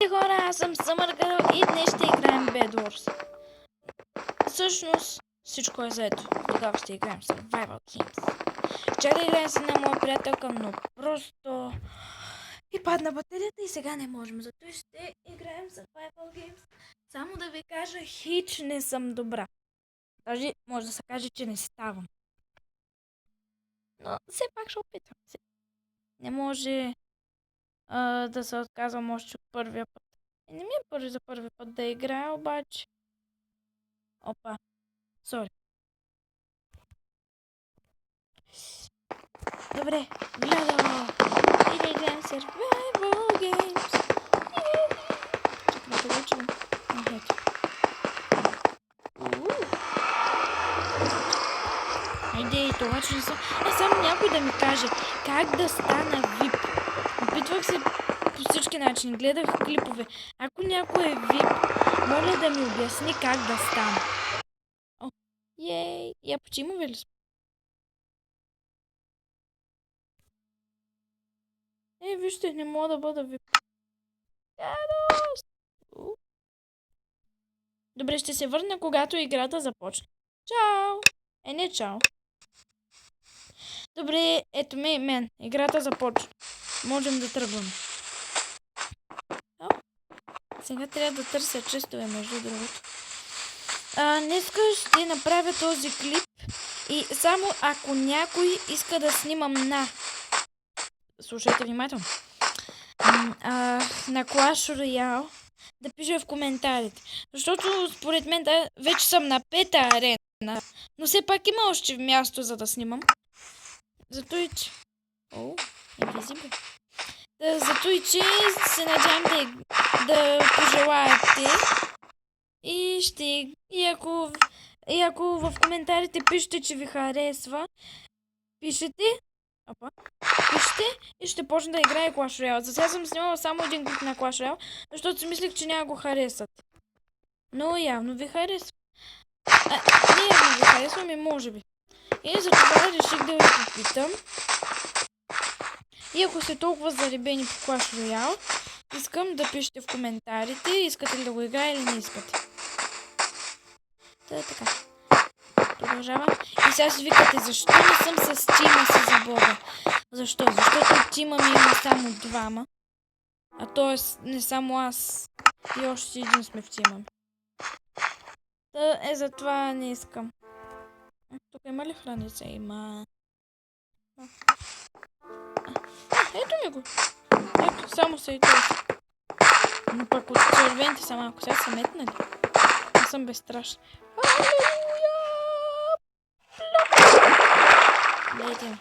Хора, аз съм Съмъргърл и днес ще играем Bed Wars. Всъщност всичко е заето. Тогава ще играем Survival Games. Вчера играем с една моя приятелка, но просто и падна батерията и сега не можем. Зато ще играем Survival Games. Само да ви кажа, хич не съм добра. Даже може да се каже, че не ставам. Но все пак ще опитам се. Не може да се отказвам още от първия път. Не ми е първи за първи път да играя, обаче. Опа. Сори. Добре, гледам. И да играем Survival Games. Чакай да получим. Айде, това че не съм. Само някой да ми каже как да стана VIP. Опитвах се по всички начини. Гледах клипове. Ако някой е VIP, моля да ми обясни как да стана. О, ей, я почимове ли сме? Вижте, не мога да бъда VIP. Добре, ще се върна, когато играта започне. Чао! Не чао. Добре, ето мен. Играта започва. Можем да тръгваме. Сега трябва да търся честове, между другото. Днеска ще направя този клип и само ако някой иска да снимам слушайте внимателно. На Clash Royale да пише в коментарите. Защото според мен вече съм на 5-та арена. Но все пак има още място за да снимам. Зато и че... Invisible. Зато и че се надявам да пожелаете. И ако в коментарите пишете, че ви харесва, пишете и ще почна да играя Clash Royale. За сега съм снимала само един клип на Clash Royale, защото си мислех, че няма го харесат. Но явно ви харесва. Не явно ви харесвам и може би. И затова реших да ви попитам. И ако сте толкова заребени по Clash Royale, искам да пишете в коментарите, искате ли да го играя или не искате. Така. Продължавам. И сега си викате, защо не съм с тима си за Бога? Защо? Защото тима ми има само двама. А т.е. не само аз. И още един сме в тима. Затова не искам. Тук има ли храница? Има. Ето ми го. Ето, само са и този. Но пък от червените са малко. Сега са метнали. Аз съм безстрашна.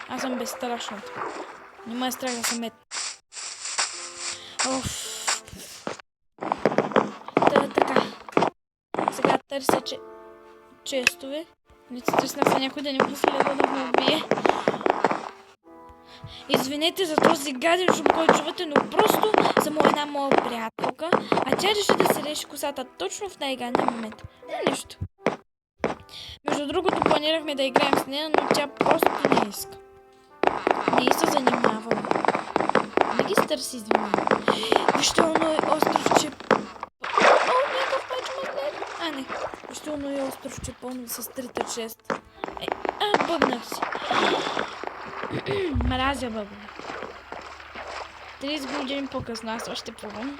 Аз съм безстрашна. Не ме е страх да се метна. Така. Сега търся честове. Не стисна се някой да не последва да ме убие. Извинете за този гаден шум, който чувате, но просто съм една моя приятелка, а тя реши да се реши косата точно в най-гадния момент. Нищо. Между другото, планирахме да играем с нея, но тя просто не иска. Не се занимаваме. Не ги стърси, извинявам. Вижте, оно е островче. Някакъв пач маглед. Не. Вижте, оно е островче пълно с 3-6. Бъгнах си. Мразя бъгна. 30 години по-късно, аз още пробвам.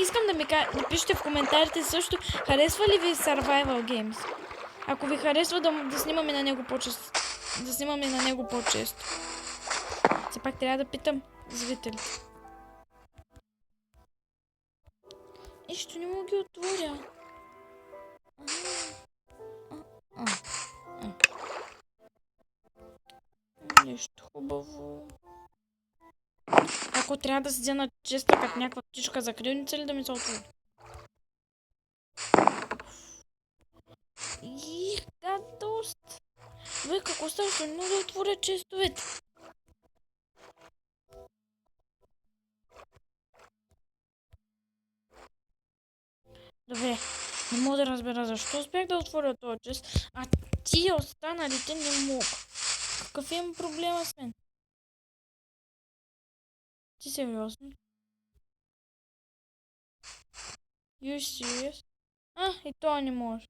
Искам да пишете в коментарите също, харесва ли ви Survival Games? Ако ви харесва да снимаме на него по-често. Все пак трябва да питам зрителите. Ще не мога ги отворя. Нещо хубаво. Ако трябва да седя на честа като някаква птичка за крилница ли да ми се отвори? Гадост! Какво става? Ще не мога да отворя честовете. Добре, не мога да разбера защо успях да отворя този чест, а тия останалите не мога. Какъв имам проблема с мен? Ти сериозно? You serious? И то не може.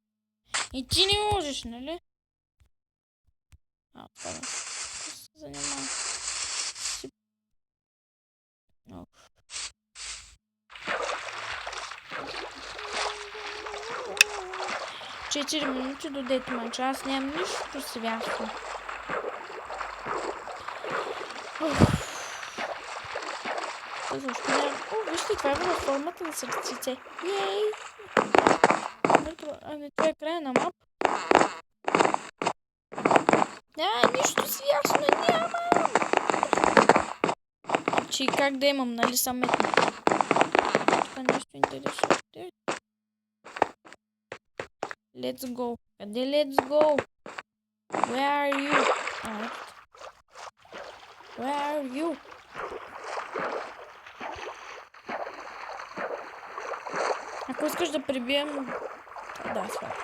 И ти не можеш, нали? Това да се занимава. 4 минути до детмача. Аз нямам нищо свясно. Защо нямам? Вижте, това е във формата на сърците. Ей! Ами това е края на мап. Нищо свясно нямам! Че как да имам, нали съм метна? Това нещо интересно. Let's go. Къде let's go? Where are you? Where are you? Ако искаш да прибием... Да, това.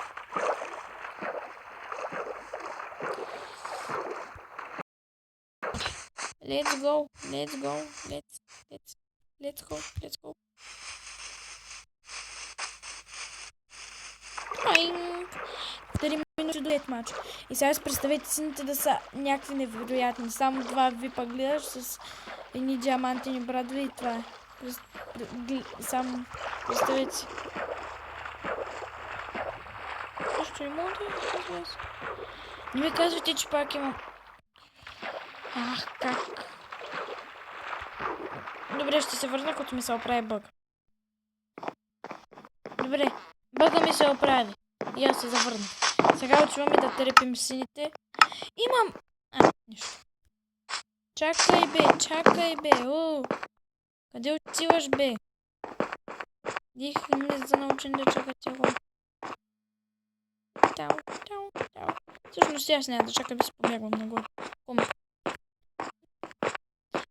Let's go. Let's go. Let's go. Let's go. Айнг! 3 минути до детмач. И сега представете сините да са някакви невероятни. Само два випа гледаш с едни диамантини брадви и това е. Само представете си. Нещо има да е? Не ми казвате, че пак имам... как? Добре, ще се върна, като ми се оправи бъг. Добре, бъга ми се оправи. И аз се завърна. Сега отиваме да трепим сините. Имам... нищо. Чакай бе. Къде отиваш бе? Дих не за научен да чака тяло. Всъщност аз няма да чакам да се побягвам нагоре.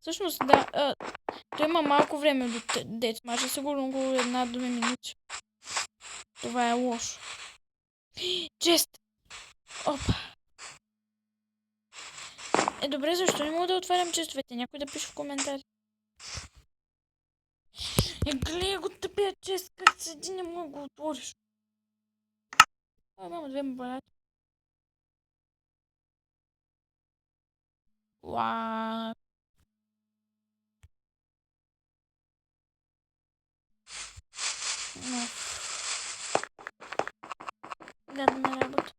Всъщност да, той има малко време до детмача, сигурно го 1 до 2 минути. Това е лошо. Чест! Опа! Добре, защо не мога да отварям честовете? Някой да пише в коментари. Гледай го тъпия чест, как седи, не мога да го отвориш. Мамо, 2 балати. Уаа! Гадна работа.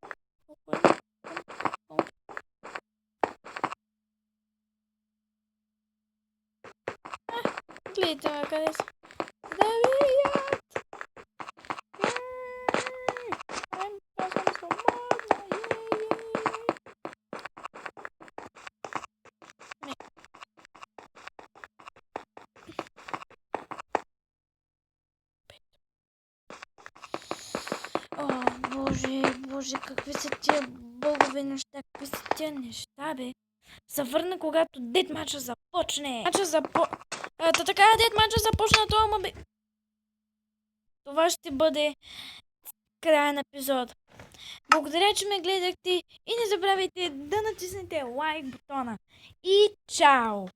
Гледайте, къде са? Да видят! Аз съм свободна! Боже, какви са тия богове неща, какви са тия неща, бе? Завърна, когато детмача започне. Така, детмача започна това, бе. Това ще бъде края на епизода. Благодаря, че ме гледахте и не забравяйте да натиснете лайк бутона. И чао!